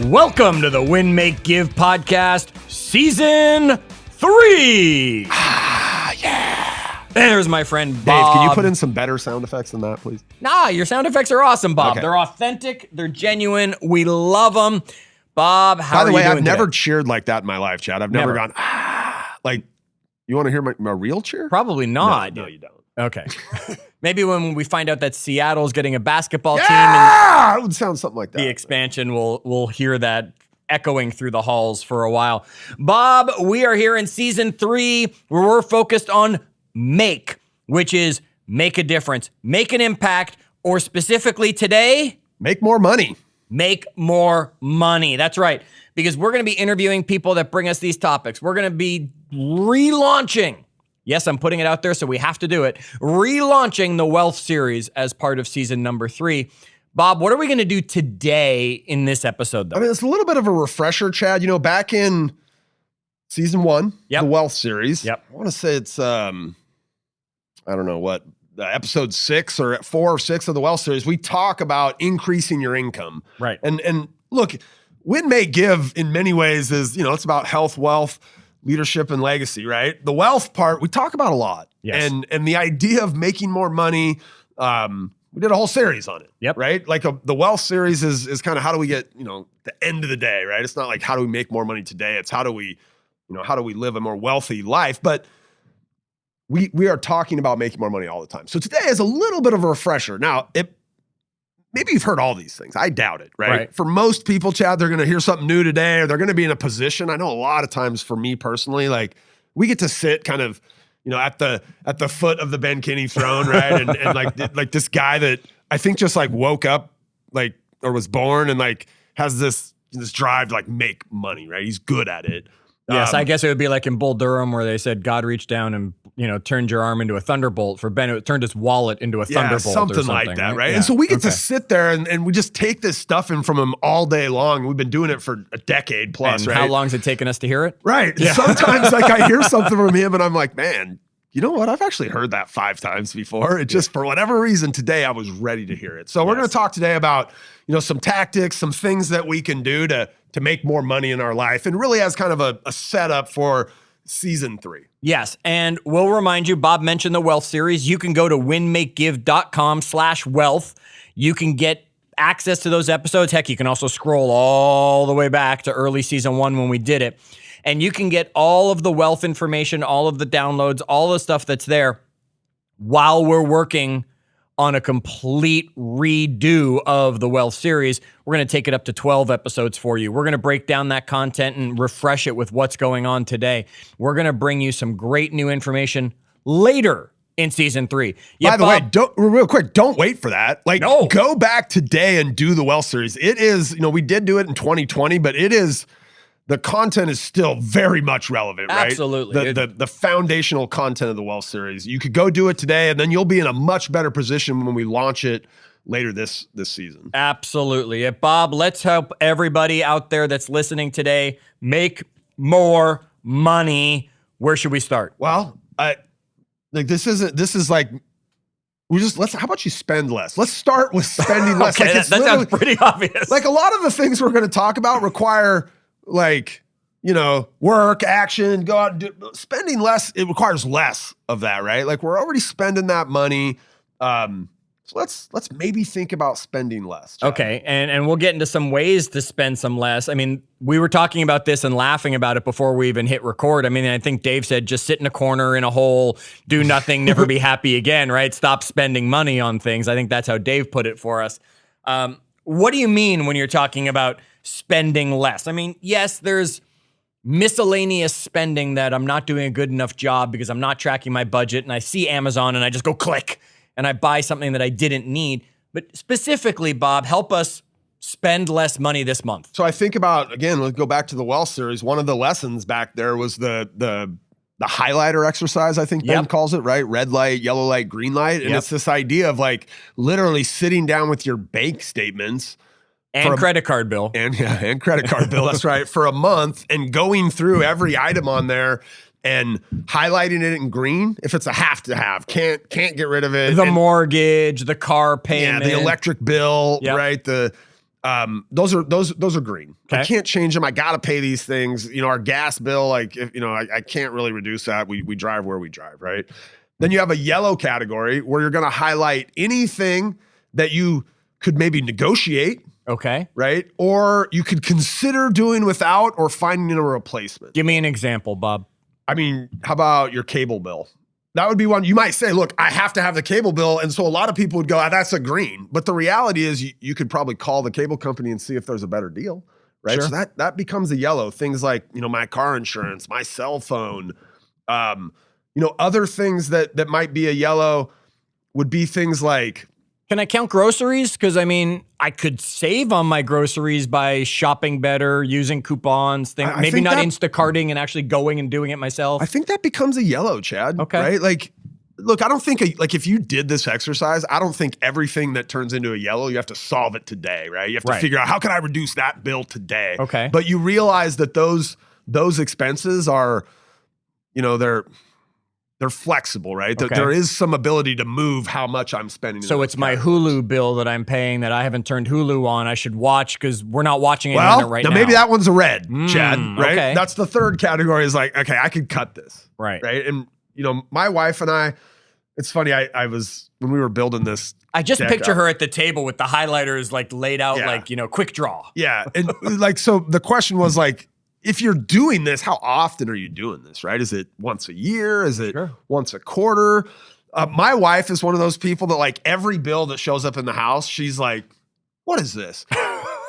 Welcome to the Win, Make, Give podcast, Season 3. Yeah. There's my friend Bob. Dave, can you put in some better sound effects than that, please? Nah, your sound effects are awesome, Bob. Okay. They're authentic. They're genuine. We love them. Bob, how are you doing? By the way, I've never today? cheered like that in my life, Chad. I've never gone, like, you want to hear my real cheer? Probably not. No, you don't. Okay. Maybe when we find out that Seattle's getting a basketball team Yeah! It would sound something like that. the expansion, we'll hear that echoing through the halls for a while. Bob, we are here in Season 3 where we're focused on make, which is make a difference, make an impact, or specifically today, Make more money. make more money. That's right, because we're going to be interviewing people that bring us these topics. We're going to be relaunching. Yes, I'm putting it out there, so we have to do it. Relaunching the Wealth Series as part of season number 3. Bob, what are we going to do today in this episode, though? I mean, it's a little bit of a refresher, Chad. You know, back in season 1, Yep. the Wealth Series. Yep. I want to say it's, I don't know what, episode 6 or 4 or 6 of the Wealth Series. We talk about increasing your income. Right. And look, Win, Make, Give in many ways is, you know, it's about health, wealth, leadership, and legacy, right? The wealth part, we talk about a lot. Yes. And the idea of making more money, we did a whole series on it. Yep. Right? Like the wealth series is kind of how do we get, you know, the end of the day, right? It's not like how do we make more money today? It's how do we live a more wealthy life? But we are talking about making more money all the time. So today is a little bit of a refresher. Now, maybe you've heard all these things. I doubt it, right? For most people, Chad, they're going to hear something new today, or they're going to be in a position. I know a lot of times for me personally, like we get to sit kind of, you know, at the foot of the Ben Kinney throne, right? And like this guy that I think just like woke up, like, or was born and like has this drive to like make money, right? He's good at it. Yes, I guess it would be like in Bull Durham where they said God reached down and, you know, turned your arm into a thunderbolt. For Ben, it turned his wallet into a thunderbolt something or something like that, right? Yeah. And so we get to sit there and we just take this stuff in from him all day long. We've been doing it for a decade plus, And right? how long has it taken us to hear it? Right. Yeah. Sometimes like I hear something from him and I'm like, man, you know what? I've actually heard that 5 times before. It just, for whatever reason, today I was ready to hear it. So we're going to talk today about, you know, some tactics, some things that we can do to make more money in our life, and really as kind of a setup for season 3. Yes, and we'll remind you, Bob mentioned the Wealth Series. You can go to winmakegive.com/wealth. You can get access to those episodes. Heck, you can also scroll all the way back to early season 1 when we did it. And you can get all of the wealth information, all of the downloads, all the stuff that's there while we're working on a complete redo of the Wealth Series. We're going to take it up to 12 episodes for you. We're going to break down that content and refresh it with what's going on today. We're going to bring you some great new information later in season 3. By the way, real quick, don't wait for that. Like, No. Go back today and do the Wealth Series. It is, you know, we did do it in 2020, but it is, the content is still very much relevant, right? Absolutely. The foundational content of the Wealth Series. You could go do it today, and then you'll be in a much better position when we launch it later this season. Absolutely. Bob, let's help everybody out there that's listening today make more money. Where should we start? Well, how about you spend less? Let's start with spending less. Okay, that sounds pretty obvious. Like a lot of the things we're going to talk about require, like, you know, work, action, go out and do. Spending less, it requires less of that, right? Like we're already spending that money. So let's maybe think about spending less. Chad. Okay, and we'll get into some ways to spend some less. I mean, we were talking about this and laughing about it before we even hit record. I mean, I think Dave said just sit in a corner in a hole, do nothing, never be happy again, right? Stop spending money on things. I think that's how Dave put it for us. What do you mean when you're talking about spending less? I mean, yes, there's miscellaneous spending that I'm not doing a good enough job because I'm not tracking my budget and I see Amazon and I just go click and I buy something that I didn't need. But specifically, Bob, help us spend less money this month. So I think about, again, let's go back to the Wealth Series. One of the lessons back there was the highlighter exercise, I think Ben calls it, right? Red light, yellow light, green light. And it's this idea of like literally sitting down with your bank statements and credit card bill. And credit card bill, that's right, for a month and going through every item on there and highlighting it in green if it's a have to have. Can't get rid of it. The mortgage, the car payment. Yeah, the electric bill, right? Those are green. I Okay. can't change them. I got to pay these things. You know, our gas bill, like, if, you know, I can't really reduce that. We drive where we drive, right? Then you have a yellow category where you're going to highlight anything that you could maybe negotiate, Okay. right? Or you could consider doing without or finding a replacement. Give me an example, Bob. I mean, how about your cable bill? That would be one. You might say, look, I have to have the cable bill. And so a lot of people would go, that's a green. But the reality is you could probably call the cable company and see if there's a better deal, right? Sure. So that becomes a yellow. Things like, you know, my car insurance, my cell phone, you know, other things that might be a yellow would be things like, Can I count groceries? Because I mean, I could save on my groceries by shopping better, using coupons, I maybe think not that- Instacarting and actually going and doing it myself. I think that becomes a yellow, Chad. Okay. Right? Like, look, I don't think, like, if you did this exercise, I don't think everything that turns into a yellow, you have to solve it today, right? You have to Right. figure out, how can I reduce that bill today? Okay. But you realize that those expenses are, you know, they're flexible, right? Okay. There is some ability to move how much I'm spending. So it's my Hulu bill that I'm paying that I haven't turned Hulu on. I should watch because we're not watching anything on it right now. maybe that one's a red, Chad, right? okay. That's the third category is like, okay, I could cut this. Right. Right. And, you know, my wife and I, it's funny, I was, when we were building this. I just deck picture out- her at the table with the highlighters like laid out, Yeah. like, you know, quick draw. Yeah. And like, so the question was like, if you're doing this, how often are you doing this, right? Is it once a year? Is it Sure. once a quarter? My wife is one of those people that, like, every bill that shows up in the house, she's like, what is this?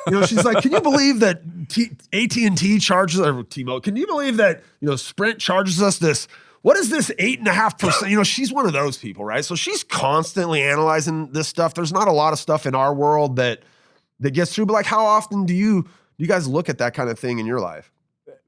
You know, she's like, can you believe that AT&T charges, or T-Mobile, can you believe that, you know, Sprint charges us this? What is this 8.5%? You know, she's one of those people, right? So she's constantly analyzing this stuff. There's not a lot of stuff in our world that gets through, but like, how often do you guys look at that kind of thing in your life?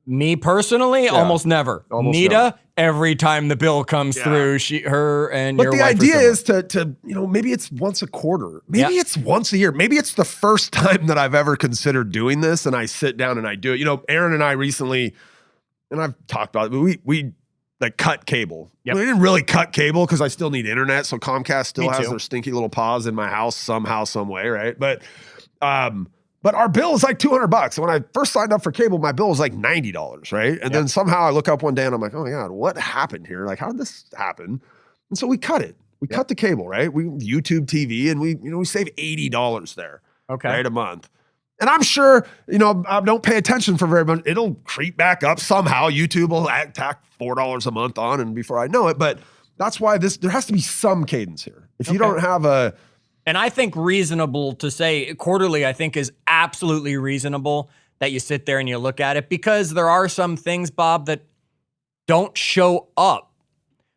Me personally, almost never. Almost Nita, never. every time the bill comes Yeah. through, her and your But the wife are idea similar. is to, you know, maybe it's once a quarter. Maybe Yeah. it's once a year. Maybe it's the first time that I've ever considered doing this and I sit down and I do it. You know, Aaron and I recently, and I've talked about it, but we like cut cable. Yep. We didn't really cut cable because I still need internet. So Comcast still Me has too. their stinky little paws in my house somehow, some way, right? But our bill is like $200. And when I first signed up for cable, my bill was like $90, right? And then somehow I look up one day and I'm like, oh my God, what happened here? Like, how did this happen? And so we cut it. We cut the cable, right? We YouTube TV and we save $80 there, Okay. right? A month. And I'm sure, you know, I don't pay attention for very much. It'll creep back up somehow. YouTube will tack $4 a month on, and before I know it. But that's why there has to be some cadence here. If you don't have And I think reasonable to say quarterly, I think is absolutely reasonable that you sit there and you look at it, because there are some things, Bob, that don't show up.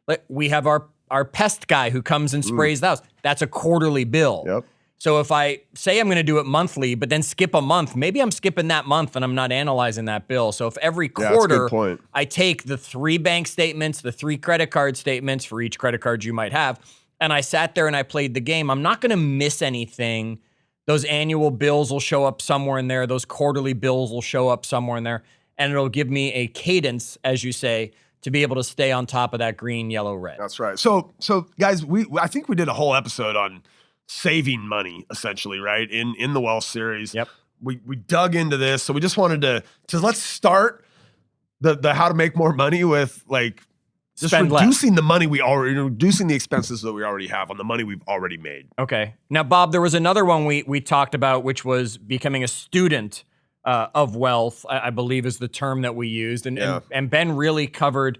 Like we have our pest guy who comes and sprays the house. That's a quarterly bill. Yep. So if I say I'm going to do it monthly, but then skip a month, maybe I'm skipping that month and I'm not analyzing that bill. So if every that's a good quarter point. I take the 3 bank statements, the 3 credit card statements for each credit card you might have, and I sat there and I played the game, I'm not going to miss anything. Those annual bills will show up somewhere in there. Those quarterly bills will show up somewhere in there. And it'll give me a cadence, as you say, to be able to stay on top of that green, yellow, red. That's right. So guys, I think we did a whole episode on saving money, essentially, right? In the Wealth series. Yep. We dug into this. So we just wanted to let's start the how to make more money with, like, just Spend less. reducing reducing the expenses that we already have on the money we've already made. Okay. Now, Bob, there was another one we talked about, which was becoming a student of wealth, I believe is the term that we used. And Ben really covered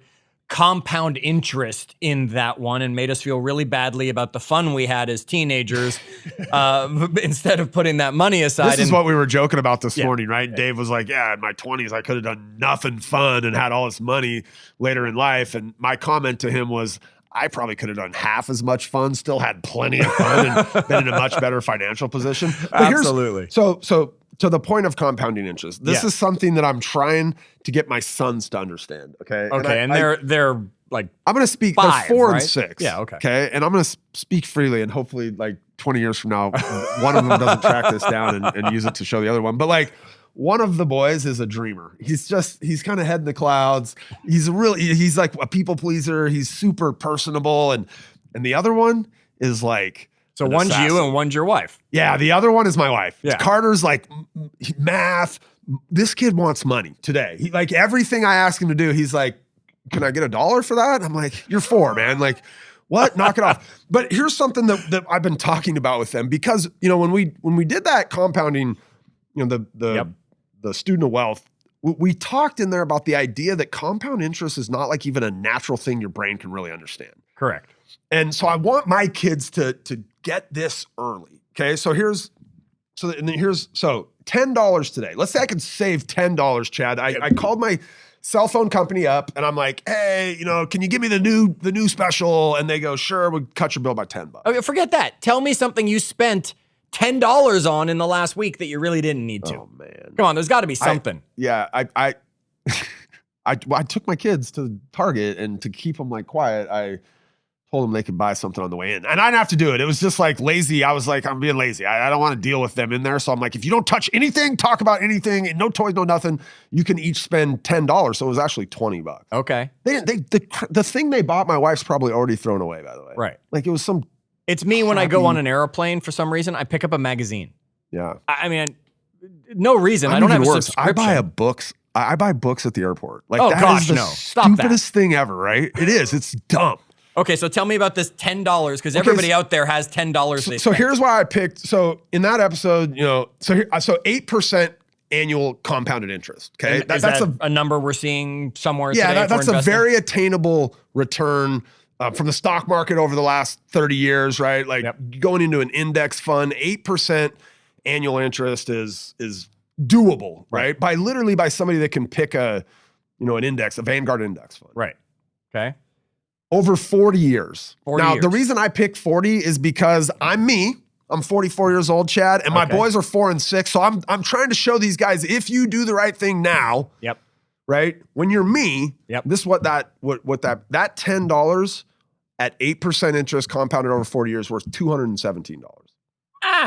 compound interest in that one and made us feel really badly about the fun we had as teenagers instead of putting that money aside. This is what we were joking about this morning, right? Dave was like, yeah, in my 20s, I could have done nothing fun and had all this money later in life. And my comment to him was, I probably could have done half as much fun, still had plenty of fun, and been in a much better financial position. But Absolutely. So to the point of compounding interest, this is something that I'm trying to get my sons to understand. Okay. Okay. And they're like, I'm going to speak. 5, they're 4 right? and 6. Yeah. Okay. Okay. And I'm going to speak freely, and hopefully, like 20 years from now, one of them doesn't track this down and use it to show the other one. But like, one of the boys is a dreamer. He's kind of head in the clouds. He's like a people pleaser. He's super personable. And the other one is like So an one's you assassin. and one's your wife. Yeah, the other one is my wife. Yeah. Carter's like math. This kid wants money today. He, like everything I ask him to do, he's like, can I get $1 for that? I'm like, you're 4, man. Like, what? Knock it off. But here's something that I've been talking about with them because, you know, when we did that compounding, you know, the student of wealth, we talked in there about the idea that compound interest is not like even a natural thing your brain can really understand. Correct. And so I want my kids to get this early. Okay. So here's $10 today. Let's say I could save $10, Chad. I called my cell phone company up and I'm like, hey, you know, can you give me the new special? And they go, sure, we'll cut your bill by $10. Okay, forget that. Tell me something you spent $10 on in the last week that you really didn't need to. Oh man. Come on, there's got to be something. I took my kids to Target, and to keep them like quiet, I told them they could buy something on the way in. And I didn't have to do it. It was just like lazy. I was like, I'm being lazy. I don't want to deal with them in there. So I'm like, if you don't touch anything, talk about anything, no toys, no nothing, you can each spend $10. So it was actually $20. Okay. The thing they bought, my wife's probably already thrown away, by the way. Right. Like it was some. It's me when I go on an airplane for some reason, I pick up a magazine. Yeah. I mean, no reason. I don't have a subscription. I buy books at the airport. Like, oh that gosh, is the no. Stop that. stupidest thing ever, right? It is. It's dumb. Okay, so tell me about this $10 because everybody out there has $10. So here's why I picked. So in that episode, you know, so 8% annual compounded interest. Okay, that's a number we're seeing somewhere. Yeah, today that's a very attainable return from the stock market over the last 30 years, right? Like going into an index fund, 8% annual interest is doable, right? By somebody that can pick an index, a Vanguard index fund. Right. Okay. Over 40 years. 40 now, years. the reason I picked 40 is because I'm me. I'm 44 years old, Chad, and my boys are 4 and 6. So I'm trying to show these guys, if you do the right thing now, right? When you're me, this is what that $10 at 8% interest compounded over 40 years worth $217.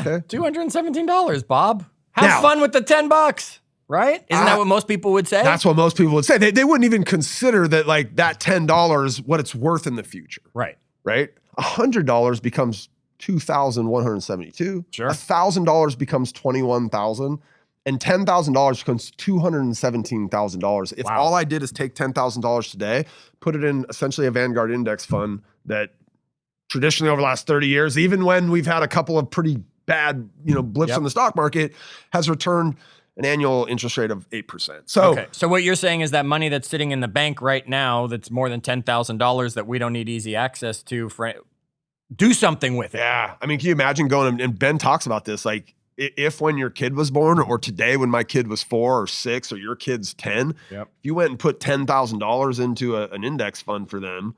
Okay? $217, Bob. Have fun with the $10. Right? Isn't that what most people would say? That's what most people would say. They wouldn't even consider that, like, that $10, what it's worth in the future. Right. Right? $100 becomes $2,172. Sure. $1,000 becomes $21,000. And $10,000 becomes $217,000. If all I did is take $10,000 today, put it in essentially a Vanguard index fund that traditionally over the last 30 years, even when we've had a couple of pretty bad, blips in the stock market, has returned an annual interest rate of 8%. So what you're saying is that money that's sitting in the bank right now that's more than $10,000 that we don't need easy access to, do something with it. Yeah. I mean, can you imagine going, and Ben talks about this, like if when your kid was born or today when my kid was 4 or 6 or your kid's 10, if you went and put $10,000 into an index fund for them,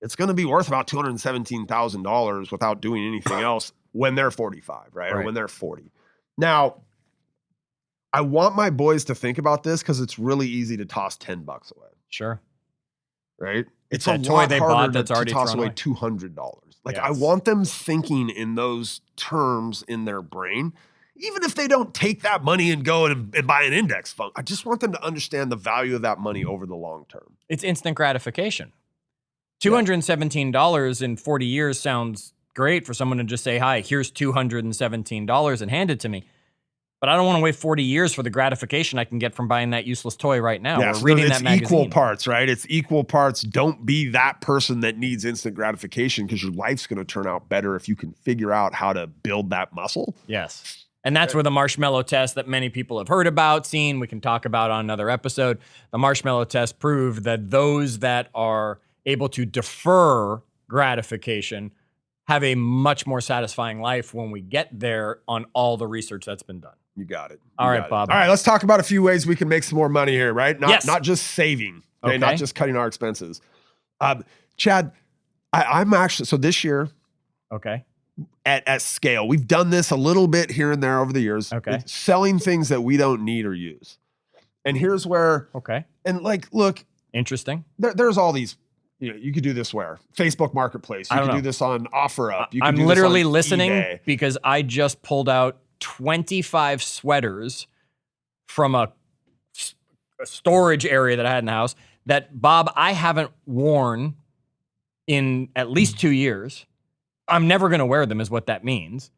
it's going to be worth about $217,000 without doing anything else when they're 45, right? Or when they're 40. Now, I want my boys to think about this because it's really easy to toss $10 away. Sure. Right? It's a toy they bought that's already toss thrown away $200. Like, I want them thinking in those terms in their brain, even if they don't take that money and go and buy an index fund. I just want them to understand the value of that money over the long term. It's instant gratification. $217 in 40 years sounds great for someone to just say, hi, here's $217 and hand it to me. But I don't want to wait 40 years for the gratification I can get from buying that useless toy right now or reading that magazine. It's equal parts, right? It's equal parts. Don't be that person that needs instant gratification because your life's going to turn out better if you can figure out how to build that muscle. Yes. And that's where the marshmallow test that many people have heard about, seen, we can talk about on another episode. The marshmallow test proved that those that are able to defer gratification have a much more satisfying life when we get there on all the research that's been done. You got it. All right, Bob. All right, let's talk about a few ways we can make some more money here, right? Not just saving, okay? Not just cutting our expenses. Chad, I'm actually, so this year, at scale, we've done this a little bit here and there over the years. Selling things that we don't need or use. And here's where, and like, look. Interesting. There's all these, you could do this where? Facebook Marketplace. You could do this on OfferUp. I'm literally listening eBay. Because I just pulled out 25 sweaters from a storage area that I had in the house that, Bob, I haven't worn in at least 2 years. I'm never going to wear them is what that means.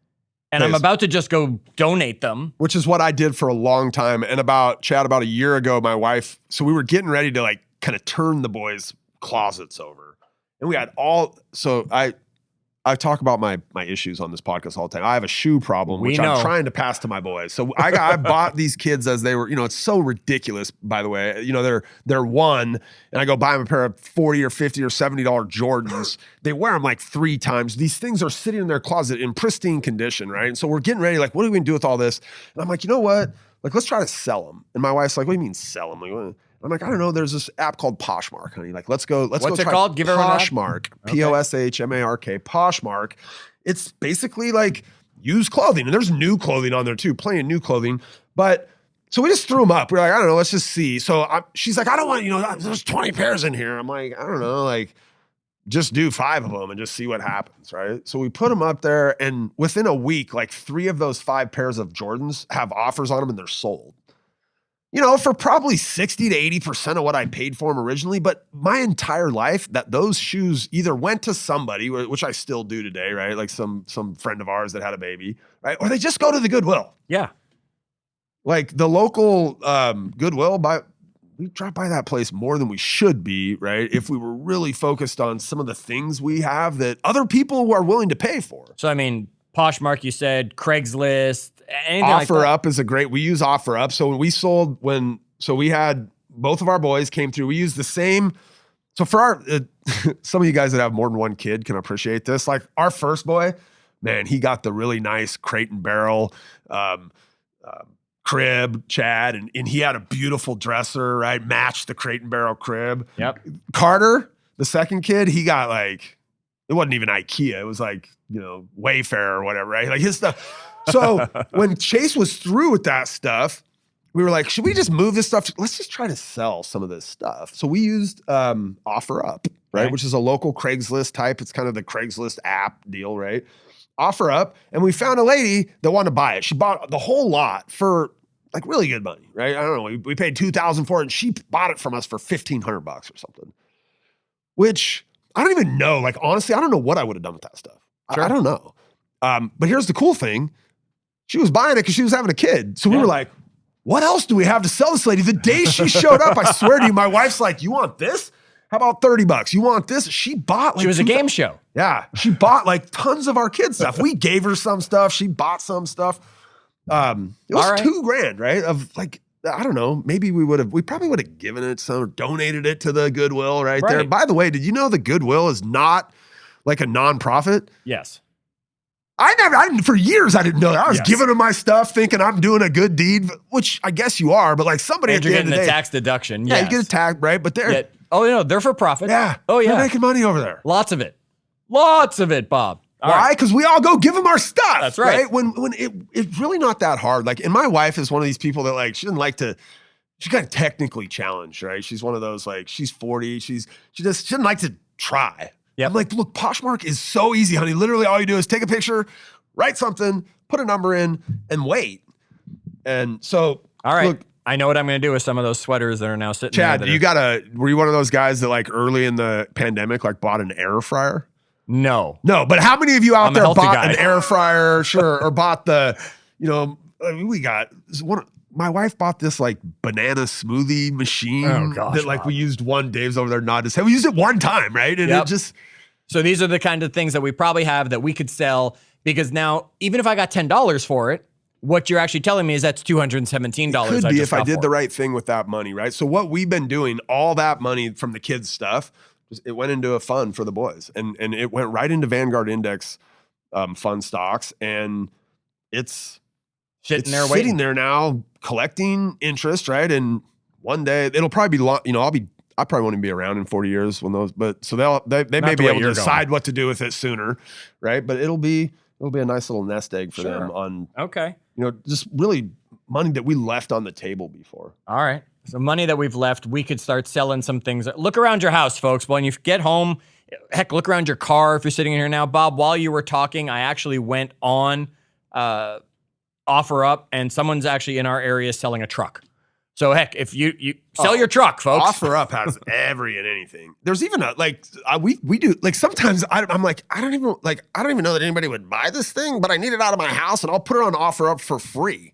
And I'm about to just go donate them. Which is what I did for a long time. And about a year ago, my wife, so we were getting ready to like kind of turn the boys' closets over. And we had I talk about my issues on this podcast all the time. I have a shoe problem, which I'm trying to pass to my boys. So I bought these kids as they were, it's so ridiculous, by the way. They're one, and I go buy them a pair of $40 or $50 or $70 Jordans. They wear them like 3 times. These things are sitting in their closet in pristine condition, right? And so we're getting ready, like, what are we gonna do with all this? And I'm like, you know what? Like, let's try to sell them. And my wife's like, what do you mean sell them? Like, I'm like, I don't know. There's this app called Poshmark, honey. Like, let's go. What's it called? Give everyone Poshmark. Poshmark. Poshmark. It's basically like used clothing, and there's new clothing on there too. Plenty of new clothing. But so we just threw them up. We're like, I don't know. Let's just see. So she's like, I don't want. There's 20 pairs in here. I'm like, I don't know. Like, just do 5 of them and just see what happens, right? So we put them up there, and within a week, like 3 of those 5 pairs of Jordans have offers on them, and they're sold. For probably 60 to 80% of what I paid for them originally. But my entire life, that those shoes either went to somebody, which I still do today, right? Like some friend of ours that had a baby, right? Or they just go to the Goodwill. Yeah. Like the local Goodwill, we drive by that place more than we should be, right? If we were really focused on some of the things we have that other people are willing to pay for. So, I mean, Poshmark, you said, Craigslist, anything like that. OfferUp is we use OfferUp. So we had both of our boys came through. We used the same. So for some of you guys that have more than one kid can appreciate this. Like our first boy, man, he got the really nice Crate and Barrel crib, Chad, and he had a beautiful dresser, right? Matched the Crate and Barrel crib. Yep. Carter, the second kid, he got like, it wasn't even IKEA. It was like, Wayfair or whatever, right? Like his stuff. So when Chase was through with that stuff, we were like, should we just move this stuff? Let's just try to sell some of this stuff. So we used OfferUp, right? Which is a local Craigslist type. It's kind of the Craigslist app deal, right? OfferUp. And we found a lady that wanted to buy it. She bought the whole lot for like really good money, right? I don't know. We paid $2,000 for it, and she bought it from us for $1,500 or something, which I don't even know. Like, honestly, I don't know what I would have done with that stuff. Sure. I don't know. But here's the cool thing. She was buying it because she was having a kid. So we were like, what else do we have to sell this lady? The day she showed up, I swear to you, my wife's like, you want this? How about $30? You want this? She bought like— She was a game show. Yeah. She bought like tons of our kids' stuff. We gave her some stuff. She bought some stuff. It was $2,000, right? Of like, I don't know. Maybe we probably would have given it some, or donated it to the Goodwill right there. By the way, did you know the Goodwill is not like a nonprofit? Yes. For years, I didn't know that. I was giving them my stuff thinking I'm doing a good deed, which I guess you are, but like somebody and at the end of the day— you're getting a tax deduction. Yeah, you get a tax, right? But they're— they're for profit. Yeah. Oh, yeah. They're making money over there. Lots of it. Lots of it, Bob. Why? Because we all go give them our stuff. That's right. When it's really not that hard. Like, and my wife is one of these people that like, she doesn't like to— she's kind of technically challenged, right? She's one of those, like, she's 40. She doesn't like to try. Yep. I'm like, look, Poshmark is so easy, honey. Literally all you do is take a picture, write something, put a number in, and wait. And so, all right. Look, I know what I'm going to do with some of those sweaters that are now sitting Chad, there. were you one of those guys that like early in the pandemic, like bought an air fryer? No, but how many of you out there bought an air fryer? Sure. Or bought my wife bought this like banana smoothie machine that like we used one. Dave's over there nodding his head. We used it one time, right? And it just— So these are the kind of things that we probably have that we could sell, because now even if I got $10 for it, what you're actually telling me is that's $217. It could be if I did the right thing with that money, right? So what we've been doing, all that money from the kids' stuff, it went into a fund for the boys, and it went right into Vanguard Index fund stocks, and it's sitting there now collecting interest, right? And one day it'll probably be long. I probably won't even be around in 40 years when those, but so they may be able to decide what to do with it sooner, right? But it'll be a nice little nest egg for them on, just really money that we left on the table before. All right. So money that we've left, we could start selling some things. Look around your house, folks. When you get home, heck, look around your car if you're sitting in here now. Bob, while you were talking, I actually went on OfferUp, and someone's actually in our area selling a truck. So heck, if you sell your truck, folks. OfferUp has every and anything. There's even we do like sometimes I'm like I don't even know that anybody would buy this thing, but I need it out of my house and I'll put it on OfferUp for free,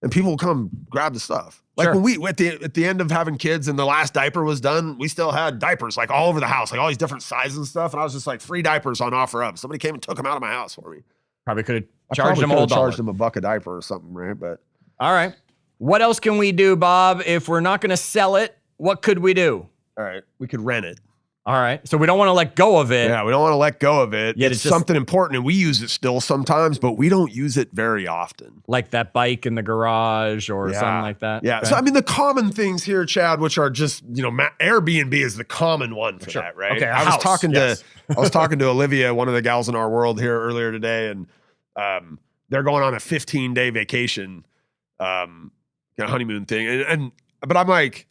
and people will come grab the stuff. Like Sure. when we at the end of having kids and the last diaper was done, we still had diapers like all over the house, like all these different sizes and stuff, and I was just like free diapers on OfferUp. Somebody came and took them out of my house for me. Probably could have I charged them probably a could have whole charged dollar. them $1 a diaper or something, right? But All right. What else can we do, Bob? If we're not going to sell it, what could we do? all right, we could rent it. All right. So we don't want to let go of it. Yeah, we don't want to let go of it. Yet It's it's just- something important, and we use it still sometimes, but we don't use it very often. Like that bike in the garage or something like that. Yeah. Okay. So I mean, the common things here, Chad, which are just Airbnb is the common one for Sure. that, right? Okay, a I was house, talking yes. to Olivia, one of the gals in our world here earlier today, and they're going on a 15-day vacation, honeymoon thing, but I'm like,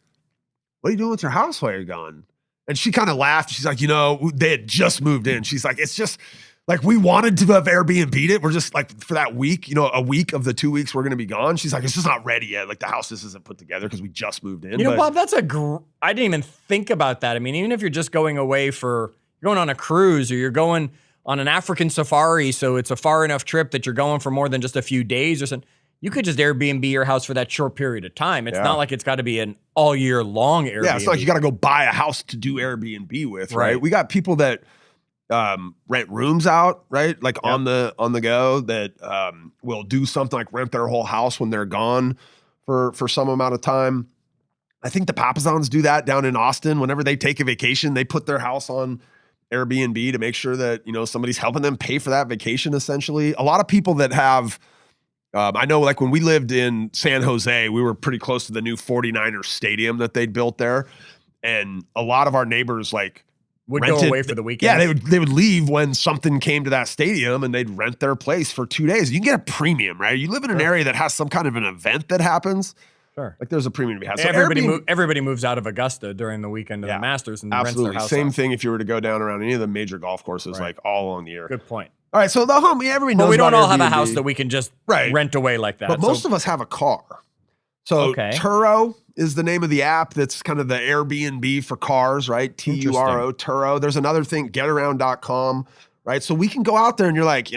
what are you doing with your house while you're gone? And she kind of laughed. She's like, they had just moved in. She's like, it's just like we wanted to have Airbnb'd it. We're just like for that week, a week of the 2 weeks we're going to be gone. She's like, it's just not ready yet. Like the house just isn't put together because we just moved in. Bob, that's I didn't even think about that. I mean, even if you're just going away you're going on a cruise or you're going on an African safari, so it's a far enough trip that you're going for more than just a few days or something, you could just Airbnb your house for that short period of time. It's not like it's got to be an all year long Airbnb. Yeah, it's not like you got to go buy a house to do Airbnb with, right? We got people that rent rooms out, right? Like on the go that will do something like rent their whole house when they're gone for some amount of time. I think the Papazons do that down in Austin. Whenever they take a vacation, they put their house on Airbnb to make sure that, somebody's helping them pay for that vacation, essentially. A lot of people that have I know like when we lived in San Jose, we were pretty close to the new 49ers stadium that they'd built there. And a lot of our neighbors would rented, go away for the weekend. Yeah, they would leave when something came to that stadium and they'd rent their place for 2 days. You can get a premium, right? You live in an area that has some kind of an event that happens. Sure. Like there's a premium to be had. So everybody moves out of Augusta during the weekend of the Masters and rents their house. Same thing if you were to go down around any of the major golf courses, like all along the year. Good point. All right, so everybody knows. But we don't about all have a Airbnb. house that we can just rent away like that. But most of us have a car. So Turo is the name of the app that's kind of the Airbnb for cars, right? Turo, Turo. There's another thing, getaround.com, right? So we can go out there and you're like,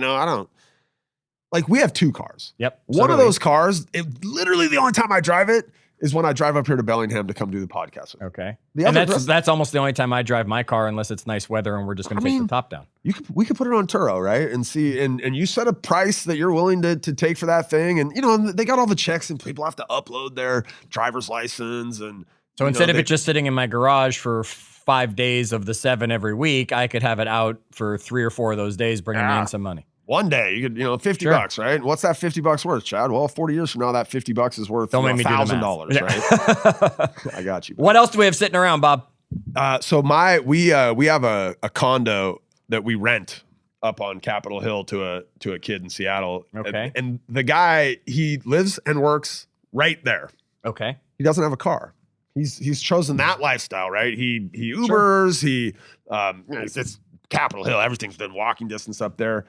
we have 2 cars. Yep. One of those cars, literally the only time I drive it is when I drive up here to Bellingham to come do the podcast. Okay. And that's almost the only time I drive my car unless it's nice weather and we're just going to take the top down. We could put it on Turo, right? And see, and you set a price that you're willing to take for that thing. And, they got all the checks and people have to upload their driver's license. And so instead of it just sitting in my garage for 5 days of the 7 every week, I could have it out for 3 or 4 of those days, bringing me in some money. One day you could, $50, right? And what's that $50 worth, Chad? Well, 40 years from now, that $50 is worth $1,000, right? I got you. What else do we have sitting around, Bob? So we have a condo that we rent up on Capitol Hill to a kid in Seattle. Okay. And the guy, he lives and works right there. Okay. He doesn't have a car. He's chosen that lifestyle, right? He Ubers. It's Capitol Hill. Everything's been walking distance up there.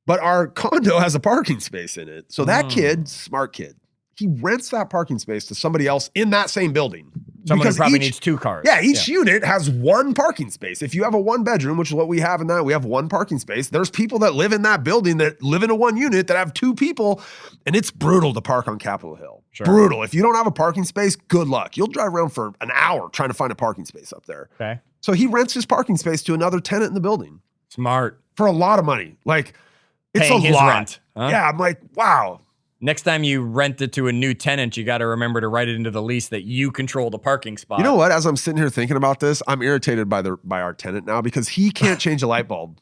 But our condo has a parking space in it. So that kid, smart kid, he rents that parking space to somebody else in that same building. Someone who probably needs 2 cars. Yeah, each unit has 1 parking space. If you have a 1-bedroom, which is what we have in that, we have 1 parking space. There's people that live in that building that live in a 1 unit that have 2 people, and it's brutal to park on Capitol Hill. Sure. Brutal. If you don't have a parking space, good luck. You'll drive around for an hour trying to find a parking space up there. Okay. So he rents his parking space to another tenant in the building. Smart. For a lot of money. It's paying a his lot. Rent, huh? Yeah, I'm like, wow. Next time you rent it to a new tenant, you got to remember to write it into the lease that you control the parking spot. You know what? As I'm sitting here thinking about this, I'm irritated by our tenant now because he can't change a light bulb.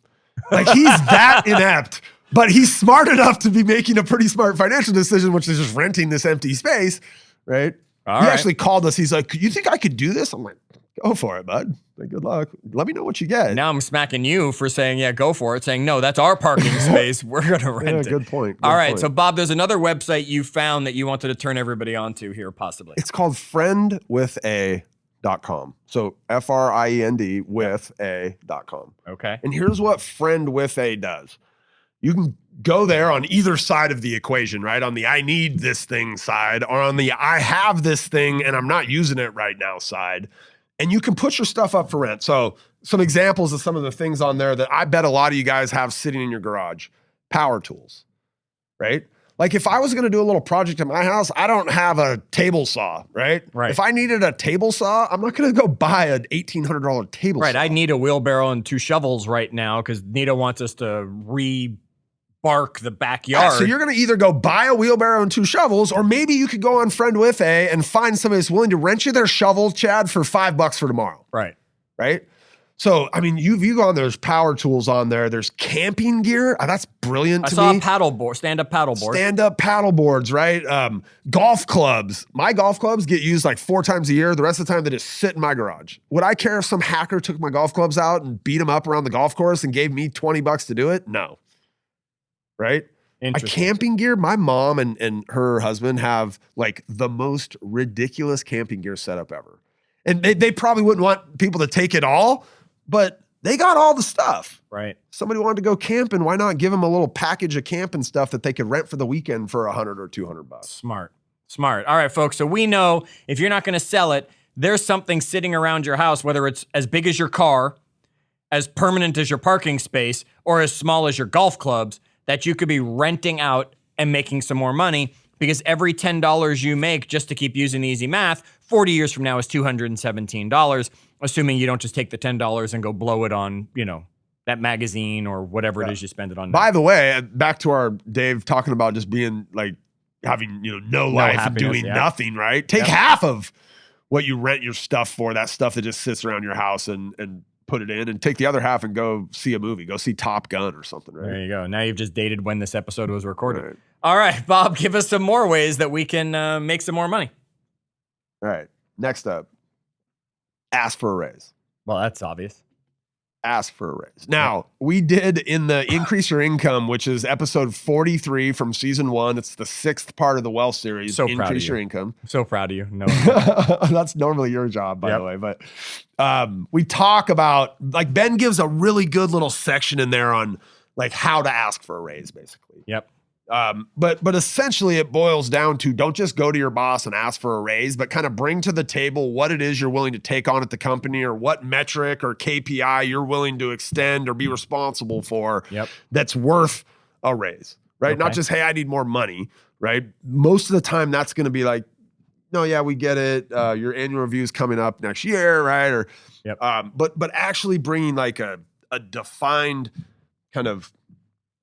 He's that inept, but he's smart enough to be making a pretty smart financial decision, which is just renting this empty space, right? He actually called us. He's like, you think I could do this? I'm like, go for it, bud. Good luck. Let me know what you get. Now I'm smacking you for saying, yeah, go for it. Saying, no, that's our parking space. We're going to rent it. Good point. All right. So, Bob, there's another website you found that you wanted to turn everybody onto here, possibly. It's called friendwitha.com. So FRIEND with a.com. Okay. And here's what Friend with a does. You can go there on either side of the equation, right? On the I need this thing side, or on the I have this thing and I'm not using it right now side. And you can put your stuff up for rent. So some examples of some of the things on there that I bet a lot of you guys have sitting in your garage. Power tools, right? Like if I was going to do a little project at my house, I don't have a table saw, right? Right. If I needed a table saw, I'm not going to go buy an $1,800 table saw. Right. I need a wheelbarrow and 2 shovels right now because Nita wants us to bark the backyard. So you're going to either go buy a wheelbarrow and 2 shovels, or maybe you could go on Friend With A and find somebody that's willing to rent you their shovel, Chad, for $5 for tomorrow. Right. Right. So, I mean, you go on, there's power tools on there. There's camping gear. That's brilliant to me. I saw a paddleboard, stand-up paddleboard. Stand-up paddle boards, right? Golf clubs. My golf clubs get used like 4 times a year. The rest of the time, they just sit in my garage. Would I care if some hacker took my golf clubs out and beat them up around the golf course and gave me $20 to do it? No. Right? A camping gear, my mom and her husband have like the most ridiculous camping gear setup ever. And they probably wouldn't want people to take it all, but they got all the stuff. Right. Somebody wanted to go camping. Why not give them a little package of camping stuff that they could rent for the weekend for $100 or $200? Smart. All right, folks. So we know if you're not going to sell it, there's something sitting around your house, whether it's as big as your car, as permanent as your parking space, or as small as your golf clubs, that you could be renting out and making some more money, because every $10 you make, just to keep using easy math, 40 years from now is $217, assuming you don't just take the $10 and go blow it on, that magazine or whatever it is you spend it on. By the way, back to our Dave talking about just being like having, no life and doing nothing, right? Take half of what you rent your stuff for, that stuff that just sits around your house, and put it in, and take the other half and go see a movie, go see Top Gun or something, right? There you go. Now you've just dated when this episode was recorded. Right. All right, Bob, give us some more ways that we can make some more money. All right. Next up, ask for a raise. Well, that's obvious. Ask for a raise. Now, we did in the Increase Your Income, which is episode 43 from season 1. It's the 6th part of the Wealth series. So proud of you. Increase Your Income. So proud of you. No, that's normally your job, by the way. But we talk about, like, Ben gives a really good little section in there on like how to ask for a raise, basically. Yep. But essentially it boils down to, don't just go to your boss and ask for a raise, but kind of bring to the table what it is you're willing to take on at the company, or what metric or KPI you're willing to extend or be responsible for that's worth a raise, right? Not just, hey, I need more money, right? Most of the time that's going to be like, no, yeah, we get it. Your annual review is coming up next year, right? Or, but actually bringing like a defined kind of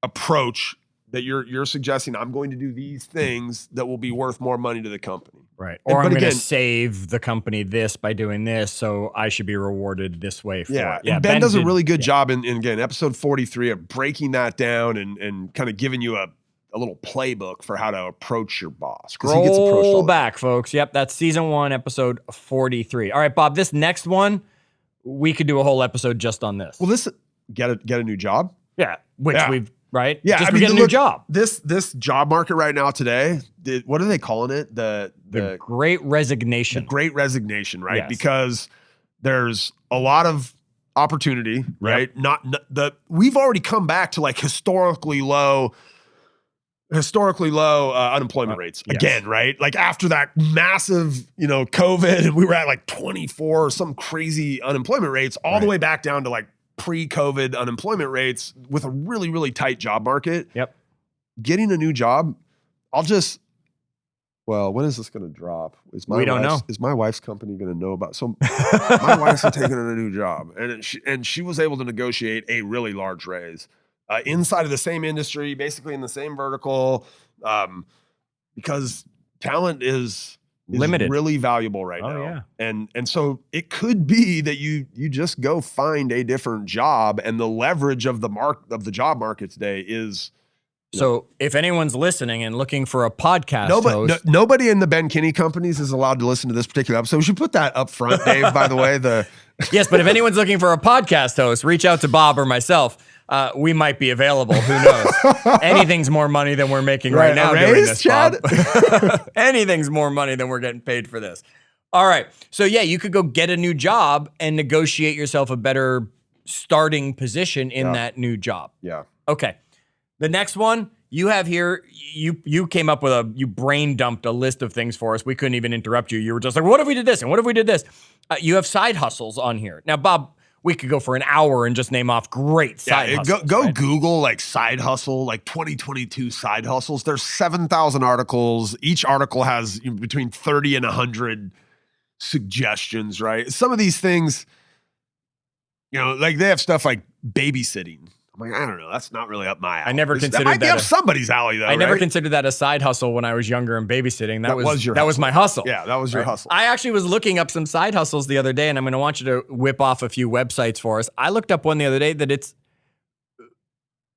approach that you're suggesting, I'm going to do these things that will be worth more money to the company. Right. Or I'm going to save the company this by doing this, so I should be rewarded this way for it. Yeah. Ben does a really good job in again, episode 43 of breaking that down and kind of giving you a little playbook for how to approach your boss. Scroll back, folks. Yep, that's season 1, episode 43. All right, Bob, this next one, we could do a whole episode just on this. Well, this get a new job. Yeah, we've right? Yeah, just get a new job. This job market right now today, what are they calling it? The Great Resignation. The Great Resignation, right? Yes. Because there's a lot of opportunity, right? We've already come back to like historically low unemployment rates again, right? Like after that massive, COVID, and we were at like 24 or some crazy unemployment rates, all the way back down to like pre-COVID unemployment rates with a really, really tight job market. Yep. Getting a new job, when is this going to drop? We don't know. Is my wife's company going to know about? So my wife's taking on a new job, and she was able to negotiate a really large raise inside of the same industry, basically in the same vertical, because talent is limited, really valuable right now. Yeah. And so it could be that you just go find a different job, and the leverage of the job market today is. So if anyone's listening and looking for a podcast host, nobody in the Ben Kinney companies is allowed to listen to this particular episode. We should put that up front, Dave, by the way. Yes, but if anyone's looking for a podcast host, reach out to Bob or myself. We might be available. Who knows? Anything's more money than we're making right now doing this, Chad? Bob. Anything's more money than we're getting paid for this. All right. So yeah, you could go get a new job and negotiate yourself a better starting position in that new job. Yeah. Okay. The next one you have here, you came up with you brain dumped a list of things for us. We couldn't even interrupt you. You were just like, what if we did this? And what if we did this? You have side hustles on here. Now, Bob, we could go for an hour and just name off great side hustles. Go right? Google like side hustle, like 2022 side hustles. There's 7,000 articles. Each article has between 30 and 100 suggestions, right? Some of these things, like they have stuff like babysitting. I'm like, I don't know. That's not really up my alley. I never considered that might be up somebody's alley, though. I never considered that a side hustle when I was younger and babysitting. That was my hustle. Yeah, that was your hustle. I actually was looking up some side hustles the other day, and I'm going to want you to whip off a few websites for us. I looked up one the other day that it's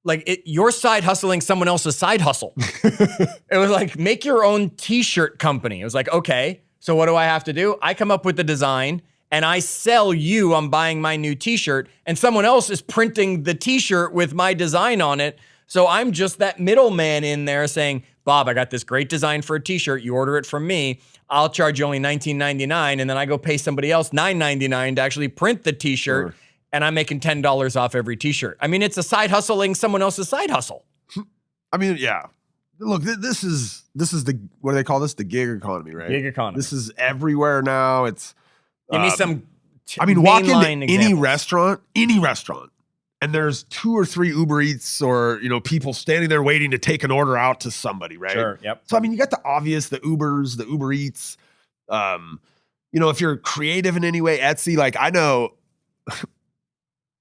like you're side hustling someone else's side hustle. It was like, make your own t-shirt company. It was like, okay, so what do I have to do? I come up with the design, and I sell you, I'm buying my new t-shirt, and someone else is printing the t-shirt with my design on it. So I'm just that middleman in there saying, Bob, I got this great design for a t-shirt. You order it from me. I'll charge you only $19.99, and then I go pay somebody else $9.99 to actually print the t-shirt, and I'm making $10 off every t-shirt. I mean, it's a side hustling someone else's side hustle. I mean, yeah. Look, this is the, what do they call this? The gig economy, right? Gig economy. This is everywhere now. It's, give me some walk into examples. any restaurant, and there's 2 or 3 Uber Eats or, people standing there waiting to take an order out to somebody, right? Sure, yep. So, I mean, you got the obvious, the Ubers, the Uber Eats. If you're creative in any way, Etsy, like I know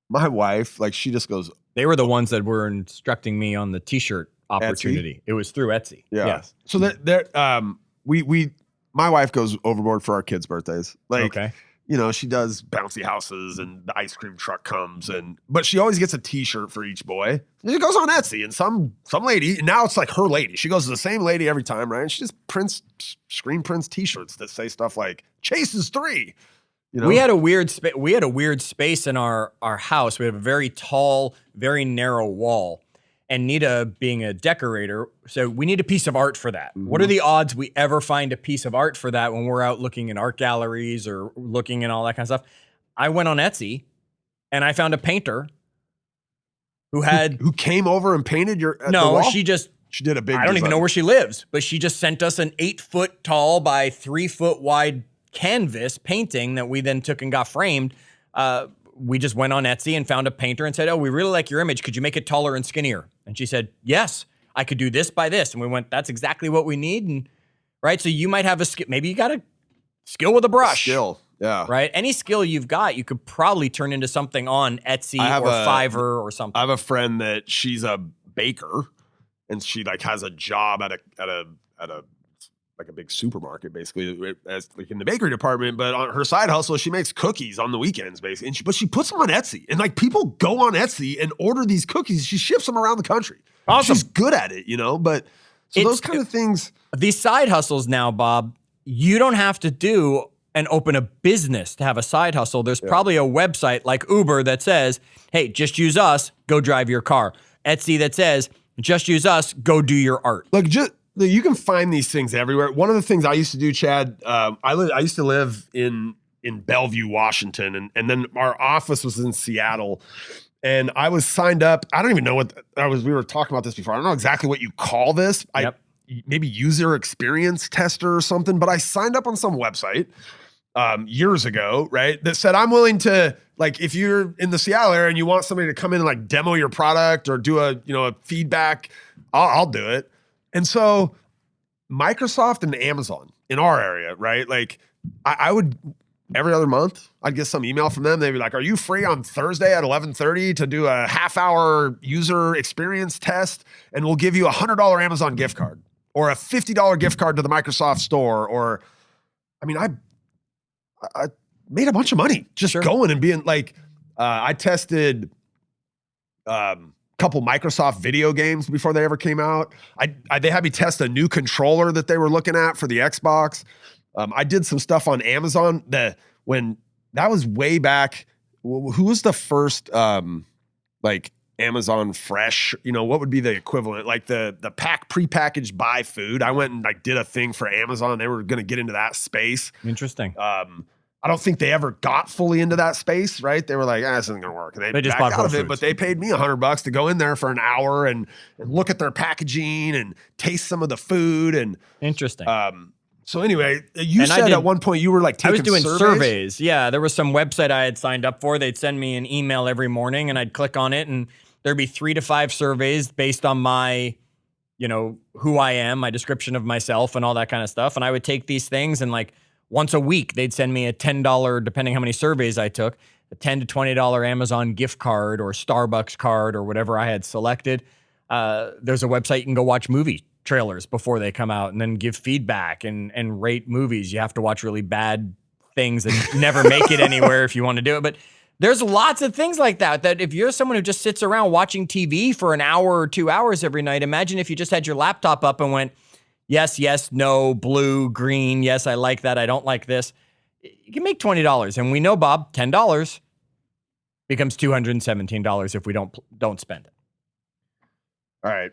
my wife, like she just goes. They were the ones that were instructing me on the t-shirt opportunity. Etsy? It was through Etsy. Yeah. Yes. So my wife goes overboard for our kids' birthdays. Like, okay. She does bouncy houses and the ice cream truck comes but she always gets a t-shirt for each boy. And she goes on Etsy and some lady, and now it's like her lady. She goes to the same lady every time, right? And she just screen prints t-shirts that say stuff like Chase is 3. We had a weird space in our house. We have a very tall, very narrow wall. And Nita being a decorator, so we need a piece of art for that. Mm-hmm. What are the odds we ever find a piece of art for that when we're out looking in art galleries or looking in all that kind of stuff? I went on Etsy and I found a painter who came over and painted the wall? She did a big I don't even know where she lives, but she just sent us an 8-foot tall by 3-foot wide canvas painting that we then took and got framed. We just went on Etsy and found a painter and said, oh, we really like your image. Could you make it taller and skinnier? And she said, yes, I could do this by this. And we went, that's exactly what we need. And right. So you might have a skill. Maybe you got a skill with a brush. Skill. Yeah. Right. Any skill you've got, you could probably turn into something on Etsy or Fiverr or something. I have a friend that she's a baker and she like has a job at a like a big supermarket, basically, as like in the bakery department. But on her side hustle, she makes cookies on the weekends, basically. But she puts them on Etsy, and like people go on Etsy and order these cookies. She ships them around the country. Awesome. She's good at it, But so those kind of things. These side hustles now, Bob, you don't have to do and open a business to have a side hustle. There's probably a website like Uber that says, "Hey, just use us. Go drive your car." Etsy that says, "Just use us. Go do your art." You can find these things everywhere. One of the things I used to do, Chad, I used to live in Bellevue, Washington, and then our office was in Seattle. And I was signed up. I don't even know what we were talking about this before. I don't know exactly what you call this. Maybe user experience tester or something. But I signed up on some website years ago, right? That said, I'm willing to, like, if you're in the Seattle area and you want somebody to come in and like demo your product or do a feedback, I'll do it. And so Microsoft and Amazon in our area, right? Like I would, every other month, I'd get some email from them. They'd be like, are you free on Thursday at 11:30 to do a half-hour user experience test? And we'll give you $100 Amazon gift card or a $50 gift card to the Microsoft store. Or, I mean, I made a bunch of money just going and being like, I tested, couple Microsoft video games before they ever came out. They had me test a new controller that they were looking at for the Xbox. I did some stuff on Amazon when that was way back. Who was the first like Amazon Fresh? What would be the equivalent? Like the prepackaged buy food. I went and like did a thing for Amazon. They were going to get into that space. Interesting. I don't think they ever got fully into that space, right? They were like, this isn't going to work. And They just backed bought out of Whole it, but Foods. they paid me $100 to go in there for an hour and look at their packaging and taste some of the food. And Interesting. so anyway, you And said at one point you were like taking I was doing surveys. Yeah, there was some website I had signed up for. They'd send me an email every morning and I'd click on it and there'd be 3 to 5 surveys based on my, who I am, my description of myself and all that kind of stuff. And I would take these things and like once a week, they'd send me a $10, depending how many surveys I took, a $10 to $20 Amazon gift card or Starbucks card or whatever I had selected. There's a website you can go watch movie trailers before they come out and then give feedback and rate movies. You have to watch really bad things that never make it anywhere if you want to do it. But there's lots of things like that if you're someone who just sits around watching TV for an hour or 2 hours every night, imagine if you just had your laptop up and went, yes, no, blue, green, yes, I like that, I don't like this. You can make $20. And we know, Bob, $10 becomes $217 if we don't spend it. All right.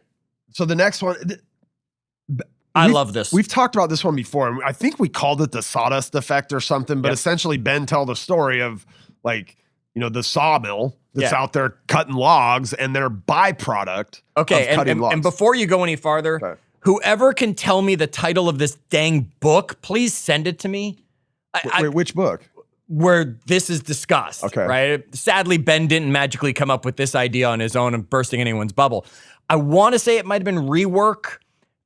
So the next one... I love this. We've talked about this one before. And I think we called it the sawdust effect or something, but essentially Ben told the story of like, the sawmill that's out there cutting logs and their byproduct of cutting logs. And before you go any farther, whoever can tell me the title of this dang book, please send it to me. Wait, which book? Where this is discussed, right? Sadly, Ben didn't magically come up with this idea on his own and bursting anyone's bubble. I want to say it might have been Rework.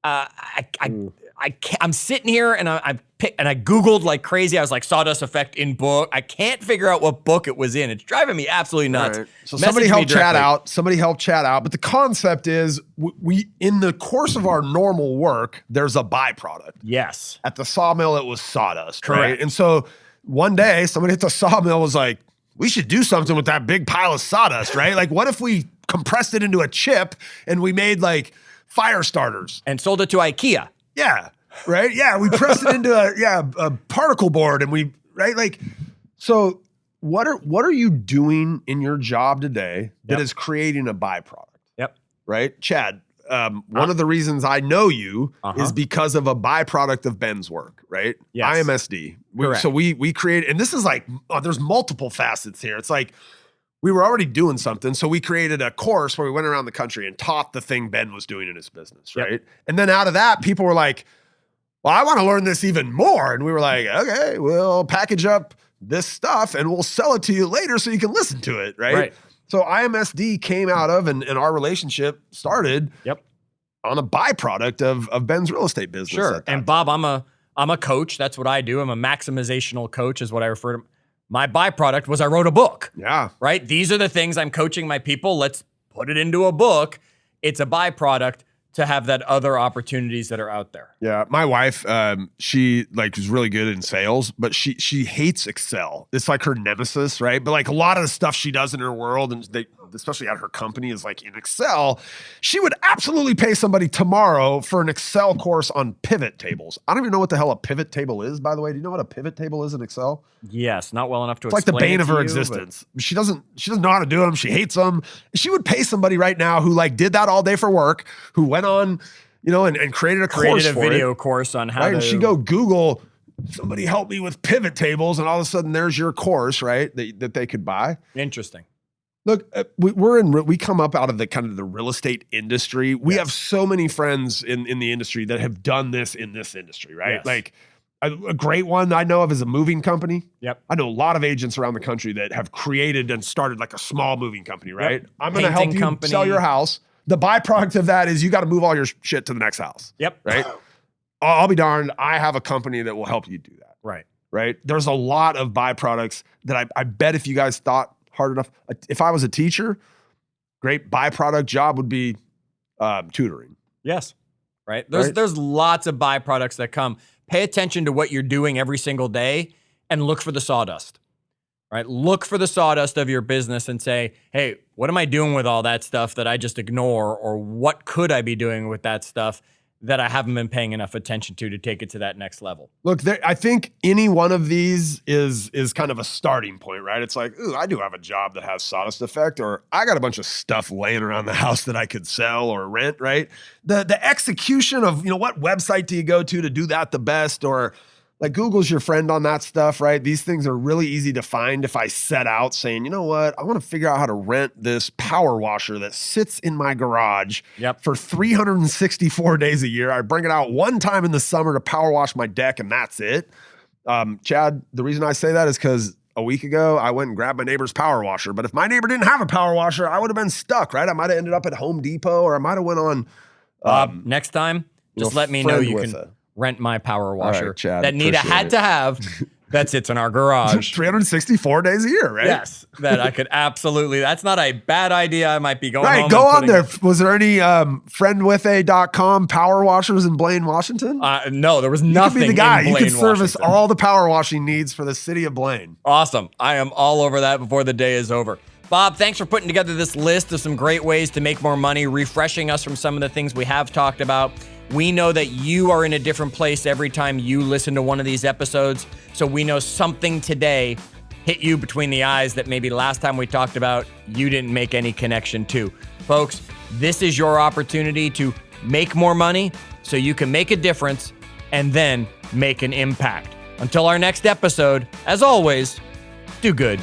I'm sitting here and I Googled like crazy. I was like, sawdust effect in book. I can't figure out what book it was in. It's driving me absolutely nuts. Right. So somebody helped chat out. But the concept is we in the course of our normal work, there's a byproduct. Yes. At the sawmill, it was sawdust. Correct. Right? And so one day somebody at the sawmill was like, we should do something with that big pile of sawdust, right? Like what if we compressed it into a chip and we made like fire starters and sold it to IKEA? Yeah. Right. Yeah. We pressed it into a particle board and so what are you doing in your job today that is creating a byproduct? Yep. Right. Chad, one of the reasons I know you is because of a byproduct of Ben's work, right? Yes. IMSD. Correct. So we create, and this is like, there's multiple facets here. It's like, we were already doing something. So we created a course where we went around the country and taught the thing Ben was doing in his business. Right. Yep. And then out of that, people were like, well, I want to learn this even more. And we were like, okay, we'll package up this stuff and we'll sell it to you later so you can listen to it. Right. So IMSD came out of, and our relationship started on a byproduct of Ben's real estate business. Sure. And Bob, I'm a coach. That's what I do. I'm a maximizational coach is what I refer to. My byproduct was I wrote a book. Yeah. Right. These are the things I'm coaching my people. Let's put it into a book. It's a byproduct to have that other opportunities that are out there. Yeah. My wife, she is really good in sales, but she hates Excel. It's like her nemesis, right? But like a lot of the stuff she does in her world, and especially at her company, is like in Excel. She would absolutely pay somebody tomorrow for an Excel course on pivot tables. I don't even know what the hell a pivot table is, by the way. Do you know what a pivot table is in Excel? Yes, not well enough to explain. It's like the bane of her existence. She doesn't know how to do them. She hates them. She would pay somebody right now who did that all day for work, who went on, and created a video course on how to. And she go Google, somebody help me with pivot tables, and all of a sudden there's your course, right? That they could buy. Interesting. Look, we come up out of the kind of the real estate industry. We have so many friends in the industry that have done this in this industry, right? Yes. Like a great one I know of is a moving company. Yep. I know a lot of agents around the country that have created and started like a small moving company, right? Yep. I'm going to help you sell your house. The byproduct of that is you got to move all your shit to the next house. Yep. Right. I'll be darned. I have a company that will help you do that. Right. Right. There's a lot of byproducts that I bet if you guys thought hard enough, if I was a teacher, great byproduct job would be tutoring. Yes. Right. There's lots of byproducts that come. Pay attention to what you're doing every single day and look for the sawdust. Right? Look for the sawdust of your business and say, hey, what am I doing with all that stuff that I just ignore? Or what could I be doing with that stuff that I haven't been paying enough attention to take it to that next level? Look, I think any one of these is kind of a starting point, right? It's like, ooh, I do have a job that has sawdust effect, or I got a bunch of stuff laying around the house that I could sell or rent, right? The execution of, what website do you go to do that the best? Or like Google's your friend on that stuff, right? These things are really easy to find if I set out saying, you know what, I want to figure out how to rent this power washer that sits in my garage for 364 days a year. I bring it out one time in the summer to power wash my deck, and that's it. Chad, the reason I say that is because a week ago, I went and grabbed my neighbor's power washer. But if my neighbor didn't have a power washer, I would have been stuck, right? I might have ended up at Home Depot, or I might have went on. Next time, just let me know you can rent my power washer. Right, Chad, that Nita had to have. That sits in our garage. 364 days a year, right? Yes, that I could absolutely. That's not a bad idea. I might be going home. Right, go on there. Was there any friendwitha.com power washers in Blaine, Washington? No, there was nothing. You could be the guy. You could service Washington. all the power washing needs for the city of Blaine. Awesome. I am all over that before the day is over. Bob, thanks for putting together this list of some great ways to make more money, refreshing us from some of the things we have talked about. We know that you are in a different place every time you listen to one of these episodes. So we know something today hit you between the eyes that maybe last time we talked about, you didn't make any connection to. Folks, this is your opportunity to make more money so you can make a difference and then make an impact. Until our next episode, as always, do good.